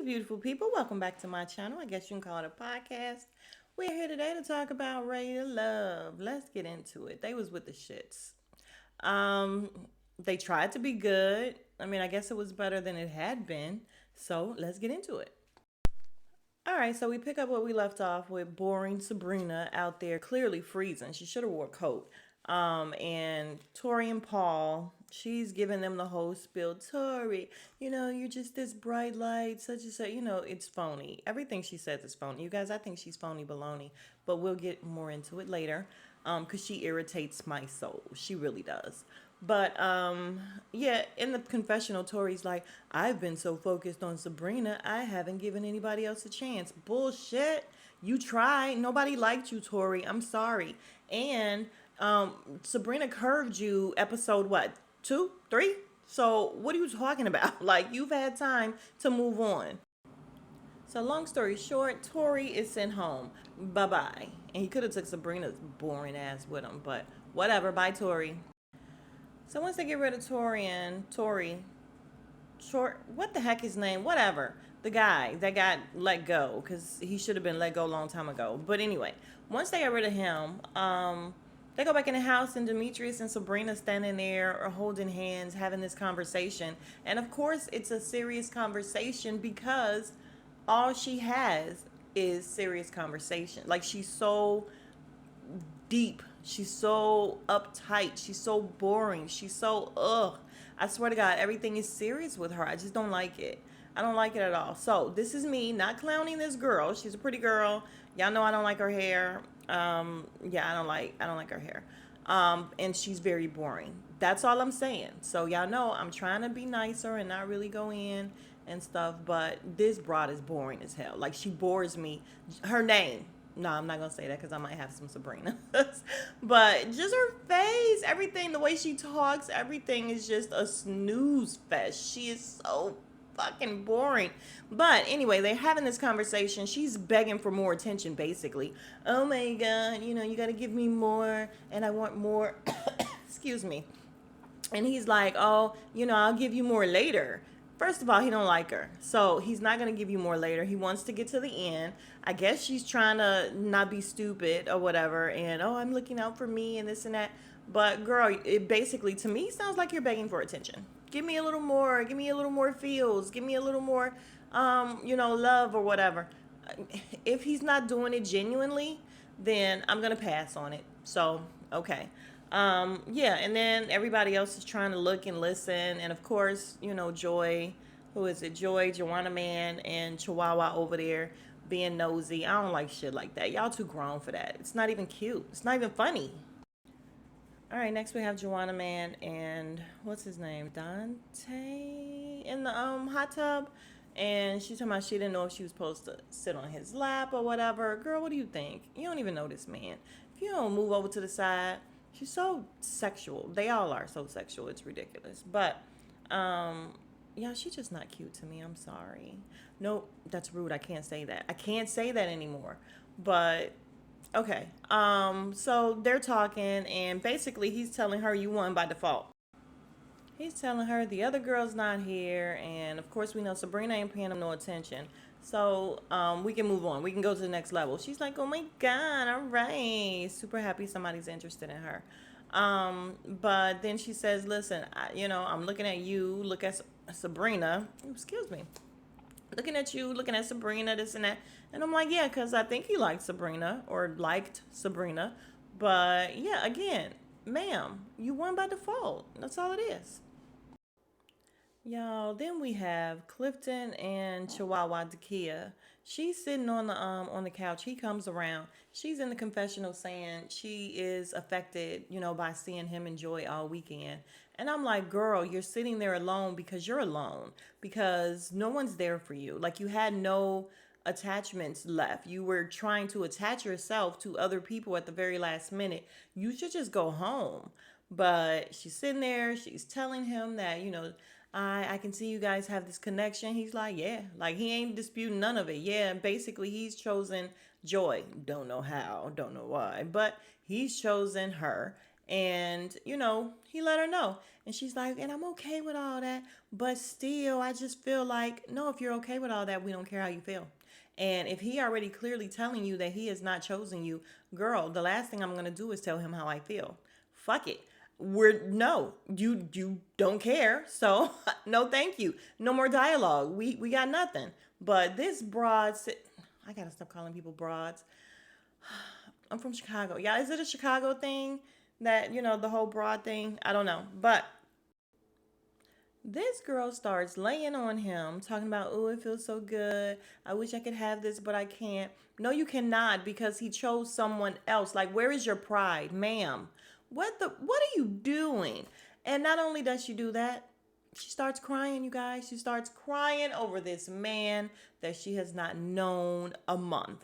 beautiful people. Welcome back to my channel. I guess you can call it a podcast. We're here today to talk about Ready to Love. Let's get into it. They was with the shits. Um, they tried to be good. I mean, I guess it was better than it had been. So let's get into it. All right, so we pick up what we left off with boring Sabrina out there clearly freezing. She should have wore a coat. And Tori and Paul, she's giving them the whole spiel. Tori, you're just this bright light, such and such. It's phony. Everything she says is phony. You guys, I think she's phony baloney, but we'll get more into it later. Because she irritates my soul. She really does. But yeah, in the confessional, Tori's like, I've been so focused on Sabrina, I haven't given anybody else a chance. Bullshit. You tried. Nobody liked you, Tori. I'm sorry. And Sabrina curved you episode what? 2, 3? So what are you talking about? Like, you've had time to move on. So long story short, Tori is sent home. Bye-bye. And he could have took Sabrina's boring ass with him, but whatever. Bye, Tori. So once they get rid of Tori, short, what the heck his name? Whatever. The guy that got let go, because he should have been let go a long time ago. But anyway, once they got rid of him, they go back in the house and Demetrius and Sabrina standing there or holding hands, having this conversation. And of course, it's a serious conversation because all she has is serious conversation. Like, she's so deep. She's so uptight. She's so boring. She's so ugh. I swear to God, everything is serious with her. I just don't like it. I don't like it at all. So this is me not clowning this girl. She's a pretty girl. Y'all know I don't like her hair. Yeah, I don't like her hair. And she's very boring. That's all I'm saying. So y'all know I'm trying to be nicer and not really go in and stuff, but this broad is boring as hell. Like, she bores me. Her name. No, I'm not gonna say that because I might have some Sabrina. But just her face, everything, the way she talks, everything is just a snooze fest. She is so fucking boring. But anyway, they're having this conversation. She's begging for more attention, basically. Oh my God, you gotta give me more, and I want more. Excuse me. And he's like, oh, I'll give you more later. First of all, he don't like her. So he's not going to give you more later. He wants to get to the end. I guess she's trying to not be stupid or whatever. And, oh, I'm looking out for me and this and that. But, girl, it basically, to me, sounds like you're begging for attention. Give me a little more. Give me a little more feels. Give me a little more, love or whatever. If he's not doing it genuinely, then I'm going to pass on it. So, okay. Yeah, and then everybody else is trying to look and listen. And of course, Joy, who is it? Joy, Joanna Man, and Chihuahua over there being nosy. I don't like shit like that. Y'all too grown for that. It's not even cute. It's not even funny. All right, next we have Joanna Man and what's his name? Dante in the hot tub. And she's talking about she didn't know if she was supposed to sit on his lap or whatever. Girl, what do you think? You don't even know this man. If you don't move over to the side, she's so sexual. They all are so sexual. It's ridiculous. But, yeah, she's just not cute to me. I'm sorry. Nope, that's rude. I can't say that. I can't say that anymore. But, okay. So they're talking, and basically he's telling her you won by default. He's telling her the other girl's not here, and of course we know Sabrina ain't paying him no attention. So we can move on. We can go to the next level. She's like, oh my God, all right. Super happy somebody's interested in her. But then she says, listen, I'm looking at you. Look at Sabrina. Excuse me. Looking at you, looking at Sabrina, this and that. And I'm like, yeah, because I think he liked Sabrina or liked Sabrina. But yeah, again, ma'am, you won by default. That's all it is. Y'all, then we have Clifton and Chihuahua Dakia. She's sitting on the couch. He comes around. She's in the confessional saying she is affected, by seeing him enjoy all weekend. And I'm like, girl, you're sitting there alone because you're alone. Because no one's there for you. Like, you had no attachments left. You were trying to attach yourself to other people at the very last minute. You should just go home. But she's sitting there, she's telling him that, I can see you guys have this connection. He's like, yeah, like he ain't disputing none of it. Yeah, basically he's chosen Joy. Don't know how, don't know why, but he's chosen her. And, he let her know. And she's like, and I'm okay with all that. But still, I just feel like, no, if you're okay with all that, we don't care how you feel. And if he already clearly telling you that he has not chosen you, girl, the last thing I'm going to do is tell him how I feel. Fuck it. No, you don't care. So, no, thank you. No more dialogue. We got nothing. But this broad, I got to stop calling people broads. I'm from Chicago. Yeah, is it a Chicago thing that, the whole broad thing? I don't know. But this girl starts laying on him, talking about, oh, it feels so good. I wish I could have this, but I can't. No, you cannot because he chose someone else. Like, where is your pride, ma'am? What are you doing? And not only does she do that, she starts crying, you guys. She starts crying over this man that she has not known a month,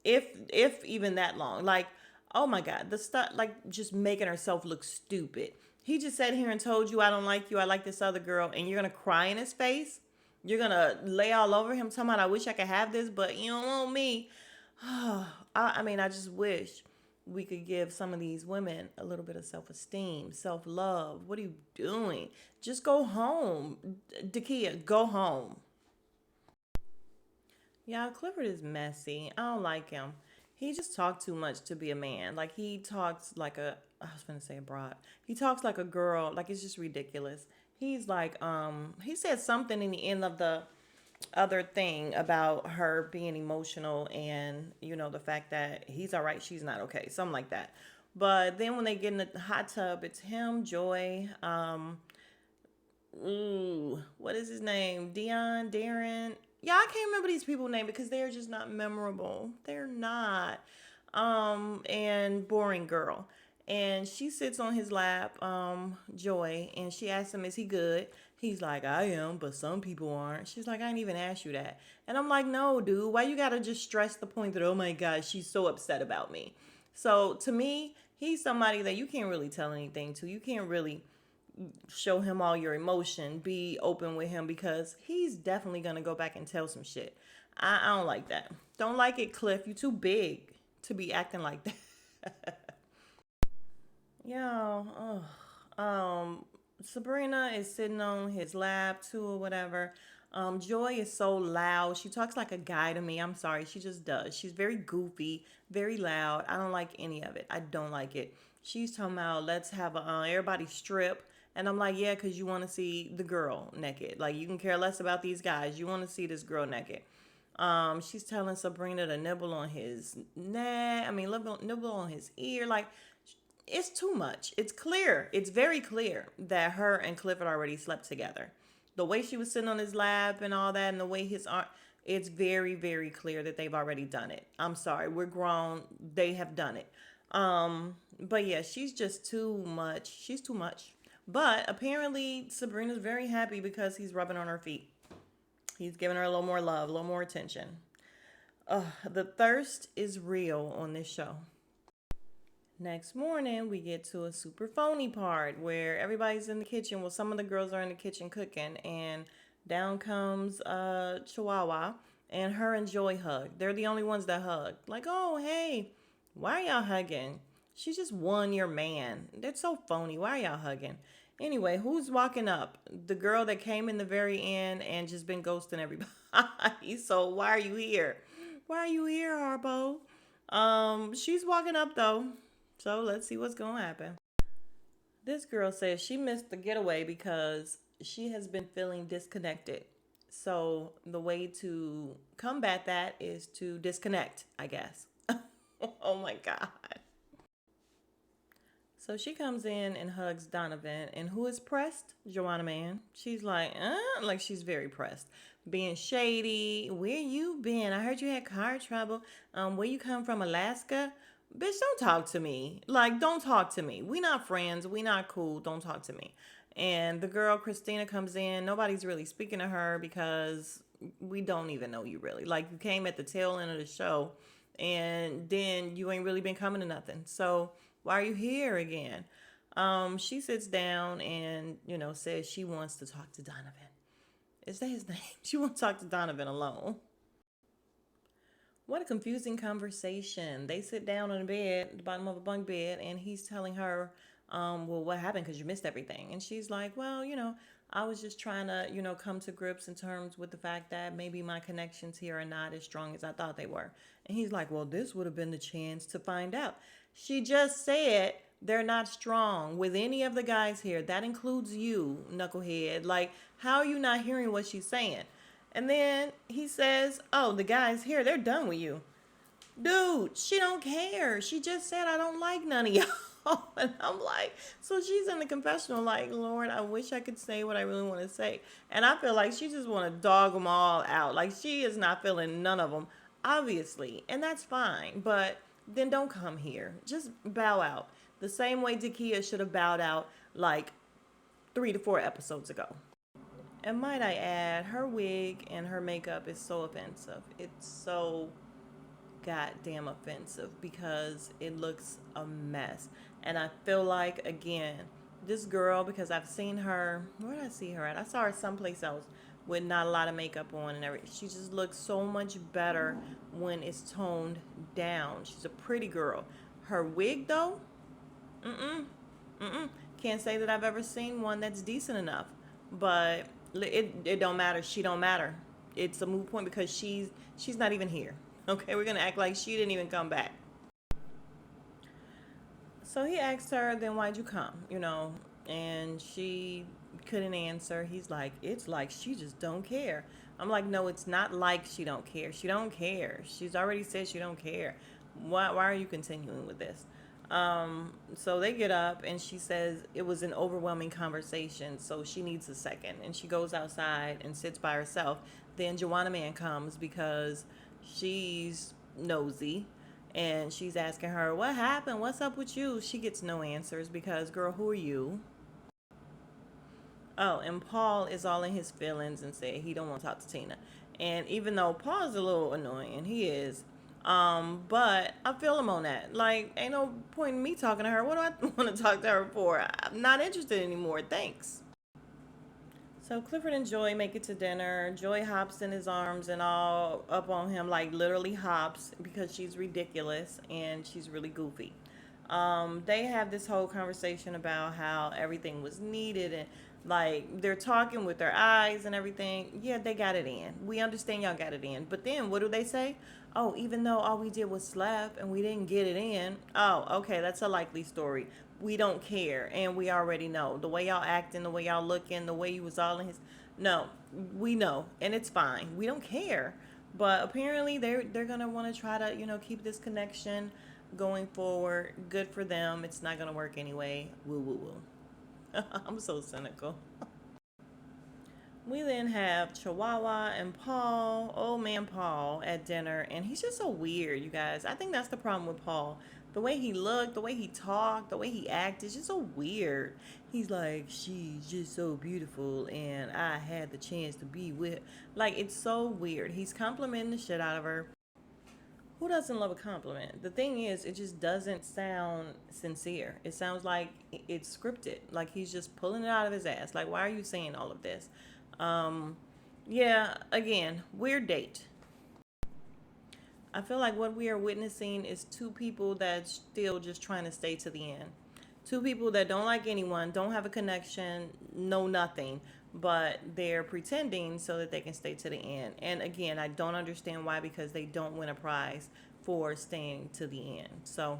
if even that long. Like, oh my god, the stuff, like, just making herself look stupid. He just sat here and told you, I don't like you, I like this other girl, and you're gonna cry in his face. You're gonna lay all over him talking about, I wish I could have this, but you don't want me. I mean, I just wish we could give some of these women a little bit of self-esteem, self-love. What are you doing? Just go home. Dakia, go home. Yeah, Clifford is messy. I don't like him. He just talked too much to be a man. Like, he talks like I was gonna say a broad. He talks like a girl. Like, it's just ridiculous. He's like, he said something in the end of the other thing about her being emotional, and the fact that he's all right, she's not okay, something like that. But then when they get in the hot tub, it's him, Joy, ooh, what is his name? Darren. Yeah, I can't remember these people's name because they're just not memorable. They're not. And Boring Girl. And she sits on his lap, Joy, and she asks him, is he good? He's like, I am, but some people aren't. She's like, I didn't even ask you that. And I'm like, no, dude, why you gotta just stress the point that, oh my God, she's so upset about me? So to me, he's somebody that you can't really tell anything to. You can't really show him all your emotion, be open with him because he's definitely gonna go back and tell some shit. I don't like that. Don't like it, Cliff. You too big to be acting like that. Yeah. Sabrina is sitting on his lap too, or whatever. Joy is so loud. She talks like a guy to me. I'm sorry. She just does. She's very goofy, very loud. I don't like any of it. I don't like it. She's talking about, let's have everybody strip. And I'm like, yeah, because you want to see the girl naked. Like, you can care less about these guys. You want to see this girl naked. She's telling Sabrina to nibble on his neck. I mean, nibble on his ear. Like, it's too much. It's clear. It's very clear that her and Clifford already slept together. The way she was sitting on his lap and all that, and the way his arm, it's very, very clear that they've already done it. I'm sorry. We're grown. They have done it. But yeah, she's just too much. She's too much. But apparently, Sabrina's very happy because he's rubbing on her feet. He's giving her a little more love, a little more attention. The thirst is real on this show. Next morning, we get to a super phony part where everybody's in the kitchen. Well, some of the girls are in the kitchen cooking, and down comes Chihuahua, and her and Joy hug. They're the only ones that hug. Like, oh, hey, why are y'all hugging? She just won your man. That's so phony. Why are y'all hugging? Anyway, who's walking up? The girl that came in the very end and just been ghosting everybody. So why are you here? Why are you here, Harpo? She's walking up though. So let's see what's gonna happen. This girl says she missed the getaway because she has been feeling disconnected. So the way to combat that is to disconnect, I guess. Oh my God. So she comes in and hugs Donovan, and who is pressed? Joanna Man. She's like she's very pressed. Being shady. Where you been? I heard you had car trouble. Where you come from, Alaska? Bitch, don't talk to me. Like, don't talk to me. We not friends. We not cool. Don't talk to me. And the girl, Christina, comes in. Nobody's really speaking to her because we don't even know you really. Like, you came at the tail end of the show, and then you ain't really been coming to nothing. So why are you here again? She sits down and, says she wants to talk to Donovan. Is that his name? She wants to talk to Donovan alone. What a confusing conversation. They sit down on the bed, the bottom of a bunk bed, and he's telling her well, what happened? Because you missed everything. And she's like, well, I was just trying to, come to grips in terms with the fact that maybe my connections here are not as strong as I thought they were. And he's like, well, this would have been the chance to find out. She just said they're not strong with any of the guys here. That includes you, knucklehead. Like, how are you not hearing what she's saying? And then he says, oh, the guys here, they're done with you. Dude, she don't care. She just said I don't like none of y'all. And I'm like, so she's in the confessional like, Lord, I wish I could say what I really want to say. And I feel like she just want to dog them all out. Like she is not feeling none of them, obviously. And that's fine. But then don't come here. Just bow out. The same way Dakia should have bowed out like 3 to 4 episodes ago. And might I add, her wig and her makeup is so offensive. It's so goddamn offensive because it looks a mess. And I feel like, again, this girl, because I've seen her, where did I see her at? I saw her someplace else with not a lot of makeup on and everything. She just looks so much better when it's toned down. She's a pretty girl. Her wig, though, can't say that I've ever seen one that's decent enough. But it don't matter. She don't matter. It's a moot point because she's not even here. Okay, we're gonna act like she didn't even come back. So he asked her, then why'd you come? And she couldn't answer. He's like, it's like she just don't care. I'm like, no, it's not like she don't care. She don't care. She's already said she don't care. Why are you continuing with this? So they get up and she says it was an overwhelming conversation, so she needs a second. And she goes outside and sits by herself. Then Joanna Man comes because she's nosy and she's asking her, what happened? What's up with you? She gets no answers because, girl, who are you? Oh, and Paul is all in his feelings and said he don't want to talk to Tina. And even though Paul's a little annoying, he is. But I feel him on that. Like, ain't no point in me talking to her. What do I want to talk to her for? I'm not interested anymore. Thanks. So Clifford and Joy make it to dinner. Joy hops in his arms and all up on him, like literally hops because she's ridiculous and she's really goofy. They have this whole conversation about how everything was needed and like they're talking with their eyes and everything. Yeah, they got it in. We understand y'all got it in. But then what do they say? Oh, even though all we did was slap and we didn't get it in. Oh, okay, that's a likely story. We don't care and we already know. The way y'all acting, the way y'all looking, the way you was all in his. No, we know and it's fine. We don't care. But apparently they're gonna want to try to, keep this connection going forward. Good for them. It's not gonna work anyway. Woo woo woo. I'm so cynical. We then have Chihuahua and Paul, old man Paul, at dinner, and he's just so weird, you guys. I think that's the problem with Paul. The way he looked, the way he talked, the way he acted, is just so weird. He's like, she's just so beautiful, and I had the chance to be with. Like, it's so weird. He's complimenting the shit out of her. Who doesn't love a compliment? The thing is, it just doesn't sound sincere. It sounds like it's scripted. Like he's just pulling it out of his ass. Like, why are you saying all of this? Um, yeah, again, weird date. I feel like what we are witnessing is two people that still just trying to stay to the end. Two people that don't like anyone, don't have a connection, know nothing, but they're pretending so that they can stay to the end. And again, I don't understand why because they don't win a prize for staying to the end. So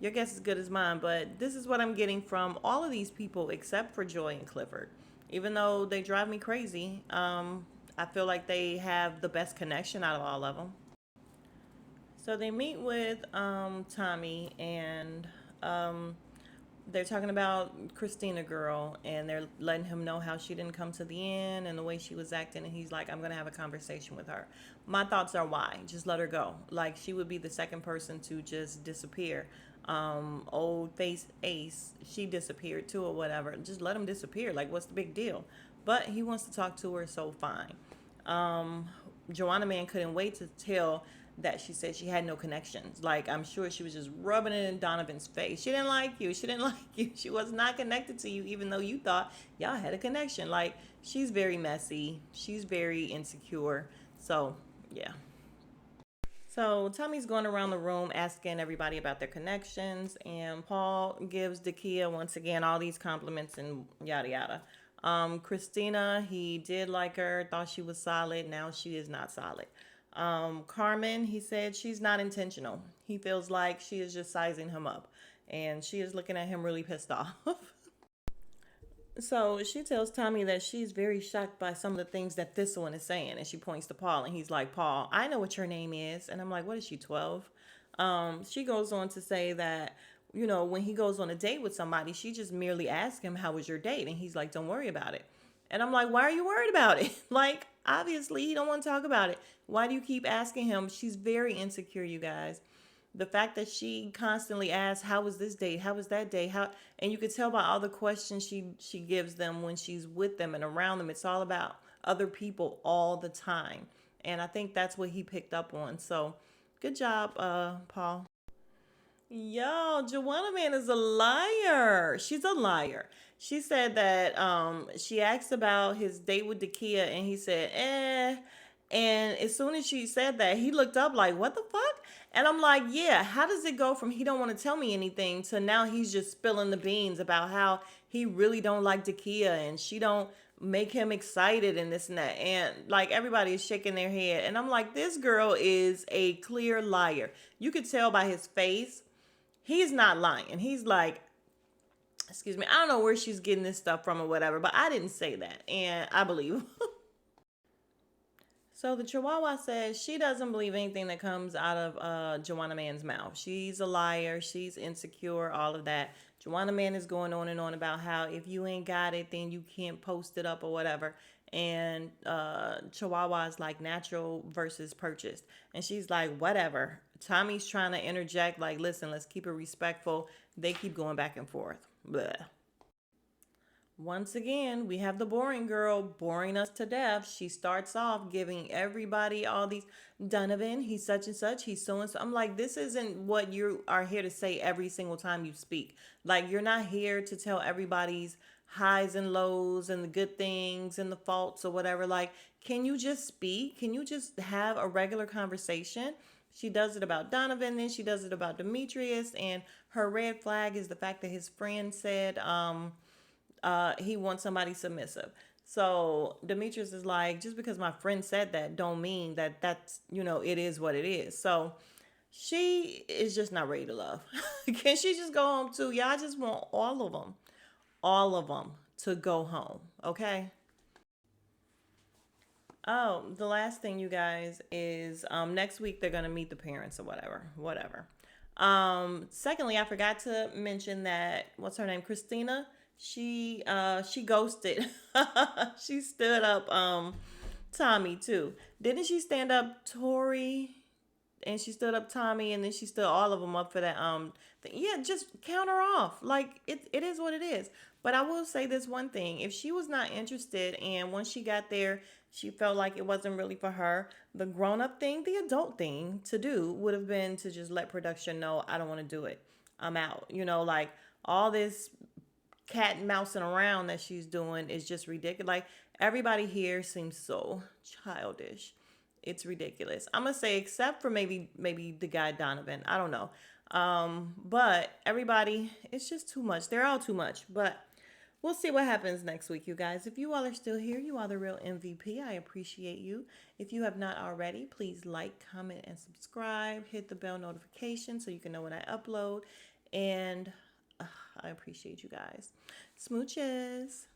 your guess is as good as mine, but this is what I'm getting from all of these people except for Joy and Clifford. Even though they drive me crazy, I feel like they have the best connection out of all of them. So they meet with Tommy and they're talking about Christina girl and they're letting him know how she didn't come to the end and the way she was acting and he's like, I'm gonna have a conversation with her. My thoughts are why? Just let her go. Like she would be the second person to just disappear. Old face Ace, she disappeared too or whatever. Just let him disappear. Like what's the big deal? But he wants to talk to her, so fine. Joanna Man couldn't wait to tell that she said she had no connections. Like, I'm sure she was just rubbing it in Donovan's face. She didn't like you. She didn't like you. She was not connected to you, even though you thought y'all had a connection. Like, she's very messy. She's very insecure. So, yeah. So Tommy's going around the room asking everybody about their connections, and Paul gives Dakia once again all these compliments and yada yada. Christina, he did like her, thought she was solid. Now she is not solid. Carmen, he said she's not intentional. He feels like she is just sizing him up, and she is looking at him really pissed off. So she tells Tommy that she's very shocked by some of the things that this one is saying. And she points to Paul, and he's like, Paul, I know what your name is. And I'm like, what is she, 12? She goes on to say that, when he goes on a date with somebody, she just merely asks him, how was your date? And he's like, don't worry about it. And I'm like, why are you worried about it? Like, obviously, he don't want to talk about it. Why do you keep asking him? She's very insecure, you guys. The fact that she constantly asks, how was this date, how was that date, how, and you could tell by all the questions she gives them when she's with them and around them, it's all about other people all the time. And I think that's what he picked up on. So good job, Paul. Yo, Joanna Man is a liar. She's a liar. She said that she asked about his date with Dakia, and he said, And as soon as she said that, he looked up like, what the fuck? And I'm like, yeah, how does it go from he don't want to tell me anything to now he's just spilling the beans about how he really don't like Dakia and she don't make him excited and this and that. And like everybody is shaking their head. And I'm like, this girl is a clear liar. You could tell by his face. He's not lying. He's like, excuse me, I don't know where she's getting this stuff from or whatever, but I didn't say that. And I believe. So the Chihuahua says she doesn't believe anything that comes out of Joanna Man's mouth. She's a liar. She's insecure, all of that. Joanna Man is going on and on about how if you ain't got it, then you can't post it up or whatever. And Chihuahua is like natural versus purchased. And she's like, whatever. Tommy's trying to interject, like, listen, let's keep it respectful. They keep going back and forth. Blah. Once again, we have the boring girl boring us to death. She starts off giving everybody all these Donovan, he's such and such, he's so and so. I'm like, this isn't what you are here to say every single time you speak. Like, you're not here to tell everybody's highs and lows and the good things and the faults or whatever. Like, can you just speak? Can you just have a regular conversation? She does it about Donovan, then she does it about Demetrius, and her red flag is the fact that his friend said, he wants somebody submissive. So Demetrius is like, just because my friend said that don't mean that that's, it is what it is. So she is just not ready to love. Can she just go home too? Yeah, I just want all of them to go home. Okay. Oh, the last thing, you guys, is next week they're gonna meet the parents or whatever. Secondly, I forgot to mention that what's her name, Christina. She ghosted. She stood up Tommy too. Didn't she stand up Tori? And she stood up Tommy, and then she stood all of them up for that thing. Yeah, just count her off. Like it is what it is. But I will say this one thing: if she was not interested, and once she got there, she felt like it wasn't really for her, the grown up thing, the adult thing to do would have been to just let production know, I don't want to do it. I'm out. Like all this cat and mousing around that she's doing is just ridiculous. Like everybody here seems so childish. It's ridiculous. I'm gonna say except for maybe the guy Donovan. I don't know. But everybody, it's just too much. They're all too much. But we'll see what happens next week, you guys. If you all are still here, you are the real MVP. I appreciate you. If you have not already, please like, comment, and subscribe. Hit the bell notification so you can know when I upload. And I appreciate you guys. Smooches.